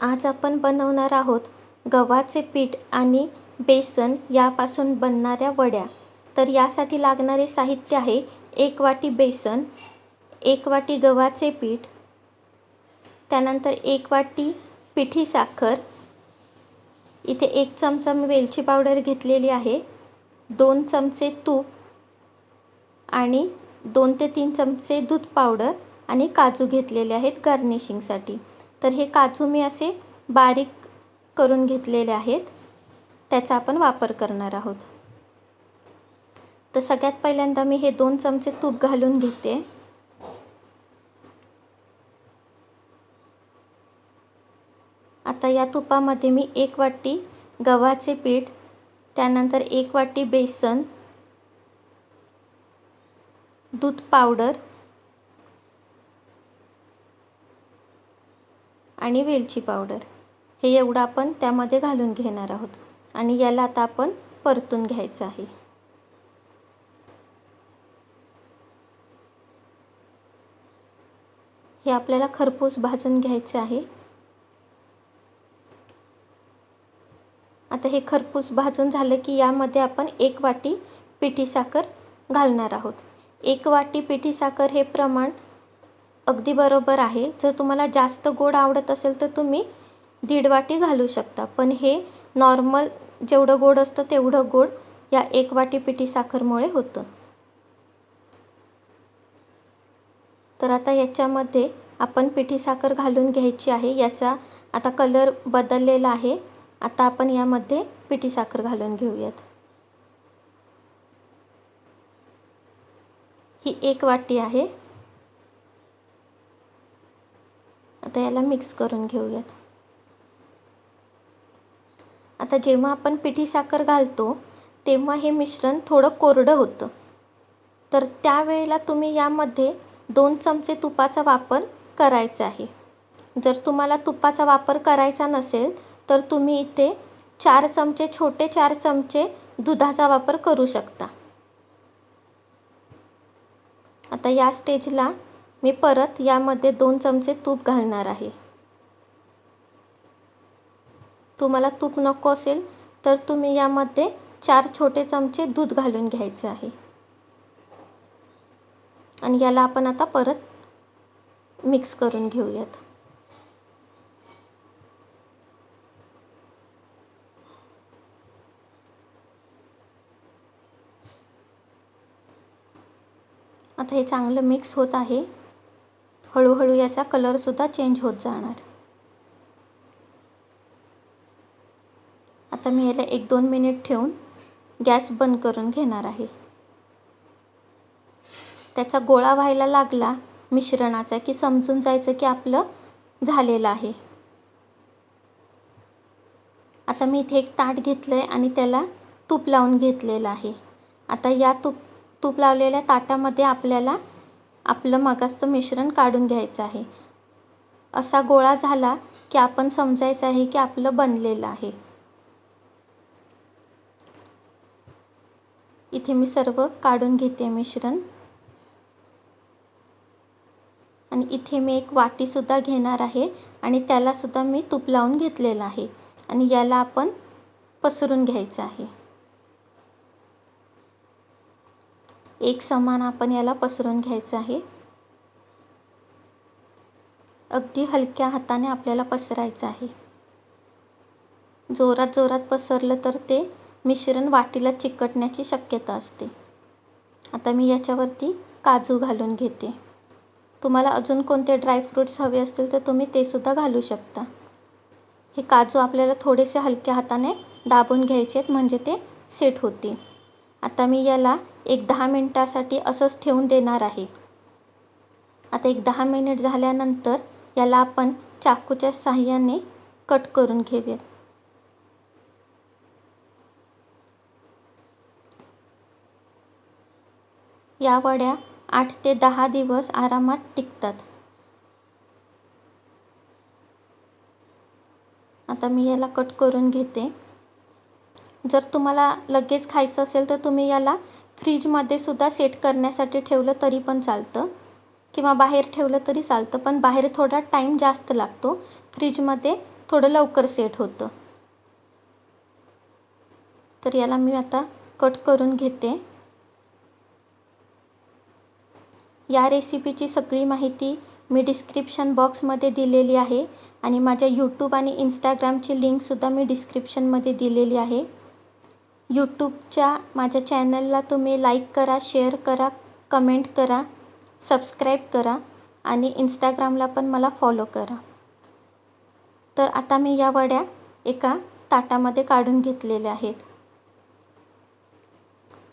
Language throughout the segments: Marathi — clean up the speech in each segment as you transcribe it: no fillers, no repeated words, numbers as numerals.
आज आपण बनवणार आहोत गव्हाचे पीठ आणि बेसन यापासून बनणाऱ्या वड्या। तर यासाठी लागणारे साहित्य आहे 1 वाटी बेसन, 1 वाटी गव्हाचे पीठ, त्यानंतर 1 वाटी पिठी साखर, इथे 1 चमचा मी वेलची पावडर घेतलेली आहे, 2 चमचे तूप आणि 2 ते 3 चमचे दूध पावडर आणि काजू घेतलेले आहेत गार्निशिंगसाठी। तर हे काजू मी असे बारीक करून घेतलेले आहेत, त्याचा आपण वापर करणार आहोत। तर सगळ्यात पहिल्यांदा मी हे 2 चमचे तूप घालून घेते। आता या तुपामध्ये मी 1 वाटी गव्हाचे पीठ, त्यानंतर 1 वाटी बेसन, दूध पावडर आणि वेलची पावडर हे एवढं आपण त्यामध्ये घालून घेणार आहोत आणि याला आता आपण परतून घ्यायचं आहे। हे आपल्याला खरपूस भाजून घ्यायचे आहे। आता हे खरपूस भाजून झालं की यामध्ये आपण 1 वाटी पिठी साखर घालणार आहोत। 1 वाटी पिठी साखर हे प्रमाण अगदी बरोबर आहे। जर तुम्हाला जास्त गोड आवडत असेल तर तुम्ही 1.5 वाटी घालू शकता, पण हे नॉर्मल जेवढं गोड असतं तेवढं गोड या 1 वाटी पिठी साखरमुळे होतं। तर आता याच्यामध्ये आपण पिठी साखर घालून घ्यायची आहे। याचा आता कलर बदललेला आहे। आता आपण यामध्ये पिठी साखर घालून घेऊयात। ही 1 वाटी आहे। आता याला मिक्स करून घेऊयात। आता जेव्हा आपण पिठी साखर घालतो तेव्हा हे मिश्रण थोडं कोरडं होतं, तर त्यावेळेला तुम्ही यामध्ये 2 चमचे तुपाचा वापर करायचा आहे। जर तुम्हाला तुपाचा वापर करायचा नसेल तर तुम्ही इथे 4 चमचे छोटे 4 चमचे दुधाचा वापर करू शकता। आता या स्टेजला मी परत यामध्ये 2 चमचे तूप घालणार आहे। तुम्हाला तूप नको असेल तर तुम्ही यामध्ये 4 छोटे चमचे दूध घालून घ्यायचे आहे आणि याला आपण आता परत मिक्स करून घेऊयात। आता हे चांगलं मिक्स होत आहे। हळूहळू याचा कलर सुद्धा चेंज होत जाणार। आता मी याला 1-2 मिनिट ठेवून गॅस बंद करून घेणार आहे। त्याचा गोळा व्हायला लागला मिश्रणाचा की समजून जायचं की आपलं झालेलं आहे। आता मी इथे एक ताट घेतलंय आणि त्याला तूप लावून घेतलेलं आहे। आता या तूप लावलेल्या ताटामध्ये आपल्याला आपलं मगाचं मिश्रण काढून घ्यायचं आहे। असा गोळा झाला की आपण समजायचं आहे की आपलं बनलेलं आहे। इथे मी सर्व काढून घेते मिश्रण आणि इथे मी एक वाटी सुद्धा घेणार आहे आणि त्याला सुद्धा मी तूप लावून घेतलेलं आहे आणि याला आपण पसरून घ्यायचं आहे। एक समान आपण याला पसरून घ्यायचं आहे। अगदी हलक्या हाताने आपल्याला पसरायचं आहे। जोरात पसरलं तर ते मिश्रण वाटीला चिकटण्याची शक्यता असते। आता मी याच्यावरती काजू घालून घेते। तुम्हाला अजून कोणते ड्रायफ्रूट्स हवे असतील तर तुम्ही ते सुद्धा घालू शकता। हे काजू आपल्याला थोडेसे हलक्या हाताने दाबून घ्यायचे आहेत म्हणजे ते सेट होतील। आता मी याला 10 मिनिटासाठी असंच ठेवून देणार आहे। आता 10 मिनिट झाल्यानंतर याला आपण चाकूच्या साहाय्याने कट करून घेऊयात। या वड्या 8 ते 10 दिवस आरामात टिकतात। आता मी याला कट करून घेते। जर तुम्हाला लगेच खायचं असेल तर तुम्ही याला फ्रीजमध्ये सुद्धा सेट करण्यासाठी ठेवलं तरी पण चालतं किंवा बाहेर ठेवलं तरी चालतं, पण बाहेर थोडा टाईम जास्त लागतो, फ्रीजमध्ये थोडं लवकर सेट होतं. तर याला मी आता कट करून घेते. या रेसिपीची सगळी माहिती मी डिस्क्रिप्शन बॉक्समध्ये दिलेली आहे आणि माझ्या यूट्यूब आणि इंस्टाग्रामची लिंकसुद्धा मी डिस्क्रिप्शनमध्ये दिलेली आहे. यूट्यूबच्या माझ्या चॅनलला तुम्ही लाईक करा, शेअर करा, कमेंट करा, सबस्क्राईब करा आणि इंस्टाग्रामला पण मला फॉलो करा. तर आता मी या वड्या एका ताटामध्ये काढून घेतलेल्या आहेत.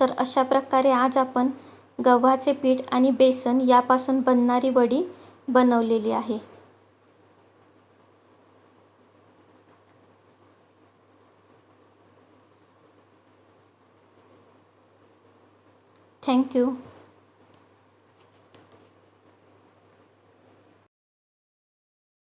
तर अशा प्रकारे आज आपण गव्हाचे पीठ आणि बेसन यापासून बनणारी वडी बनवलेली आहे. Thank you.